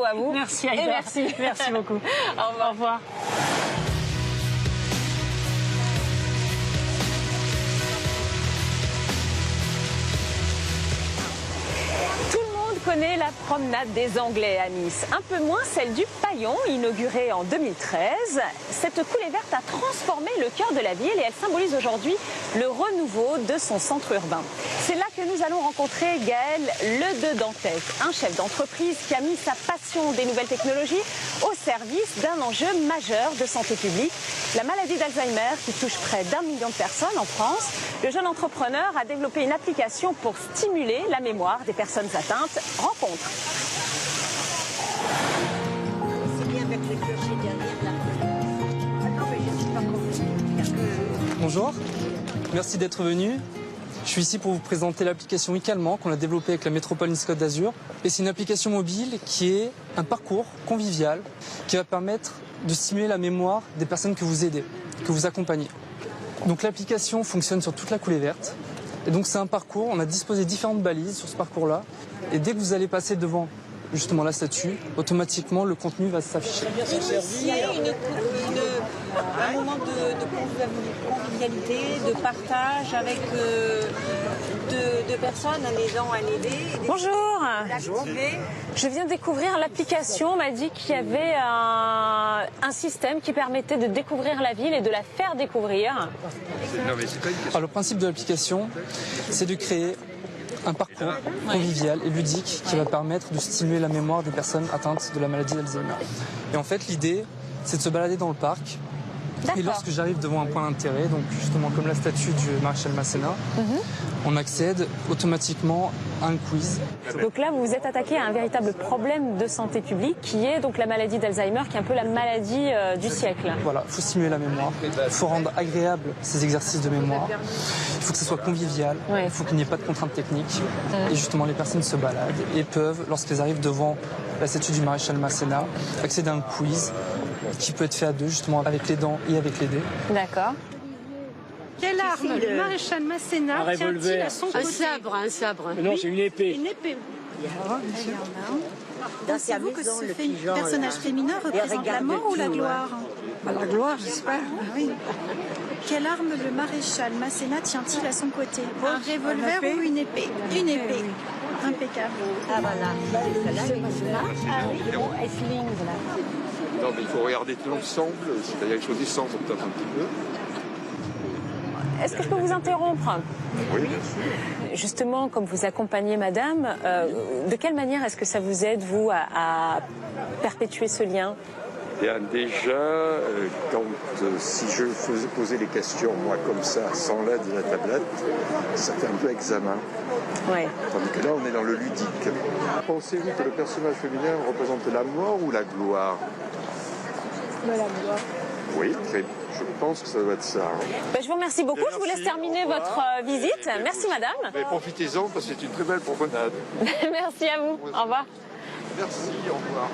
à vous. Merci et Aïda. merci. Merci beaucoup. Au revoir. Au revoir. Connaît la promenade des Anglais à Nice, un peu moins celle du Paillon, inaugurée en 2013. Cette coulée verte a transformé le cœur de la ville et elle symbolise aujourd'hui le renouveau de son centre urbain. C'est là que nous allons rencontrer Gaël Le De Dantec, un chef d'entreprise qui a mis sa passion des nouvelles technologies au service d'un enjeu majeur de santé publique, la maladie d'Alzheimer qui touche près d'1 million de personnes en France. Le jeune entrepreneur a développé une application pour stimuler la mémoire des personnes atteintes. Rencontre. Bonjour, merci d'être venu. Je suis ici pour vous présenter l'application iCalmant qu'on a développée avec la métropole Nice Côte d'Azur. Et c'est une application mobile qui est un parcours convivial qui va permettre de stimuler la mémoire des personnes que vous aidez, que vous accompagnez. Donc l'application fonctionne sur toute la coulée verte. Et donc c'est un parcours, on a disposé différentes balises sur ce parcours-là. Et dès que vous allez passer devant justement la statue, automatiquement le contenu va s'afficher. Initier un moment de convivialité, de partage avec deux personnes, un aidant, un aidé. Bonjour. Bonjour. Je viens de découvrir l'application. On m'a dit qu'il y avait un système qui permettait de découvrir la ville et de la faire découvrir. Alors, le principe de l'application, c'est de créer un parcours convivial et ludique qui va permettre de stimuler la mémoire des personnes atteintes de la maladie d'Alzheimer. Et en fait, l'idée, c'est de se balader dans le parc. Et lorsque j'arrive devant un point d'intérêt, donc justement comme la statue du maréchal Masséna, on accède automatiquement à un quiz. Donc là, vous vous êtes attaqué à un véritable problème de santé publique qui est donc la maladie d'Alzheimer, qui est un peu la maladie du siècle. Voilà, il faut stimuler la mémoire, il faut rendre agréable ces exercices de mémoire, il faut que ce soit convivial, il faut qu'il n'y ait pas de contraintes techniques. Et justement, les personnes se baladent et peuvent, lorsqu'elles arrivent devant la statue du maréchal Masséna, accéder à un quiz qui peut être fait à deux, justement avec les dents et avec les dés. D'accord. Quelle arme le maréchal Masséna tient-il à son côté? Un sabre. Non, c'est une épée. Une épée. Pensez-vous que ce personnage féminin représente la mort ou la gloire? La gloire, j'espère. Oui. Quelle arme le maréchal Masséna tient-il à son côté? Un revolver ou une épée? Une épée. Impeccable. Ah voilà. Non, mais il faut regarder tout l'ensemble, c'est-à-dire les choses descendent peut-être un petit peu. Est-ce que je peux vous interrompre? Oui, bien sûr. Justement, comme vous accompagnez madame, de quelle manière est-ce que ça vous aide, vous, à perpétuer ce lien? Bien, déjà, si je faisais poser les questions, moi, comme ça, sans l'aide de la tablette, ça fait un peu examen. Ouais. Tandis que là, on est dans le ludique. Pensez-vous que le personnage féminin représente la mort ou la gloire? La gloire. Oui, je pense que ça doit être ça. Ben, je vous remercie beaucoup. Merci, Je vous laisse terminer votre visite. Merci madame. Mais profitez-en parce que c'est une très belle promenade. Merci à vous. Au revoir. Merci, au revoir.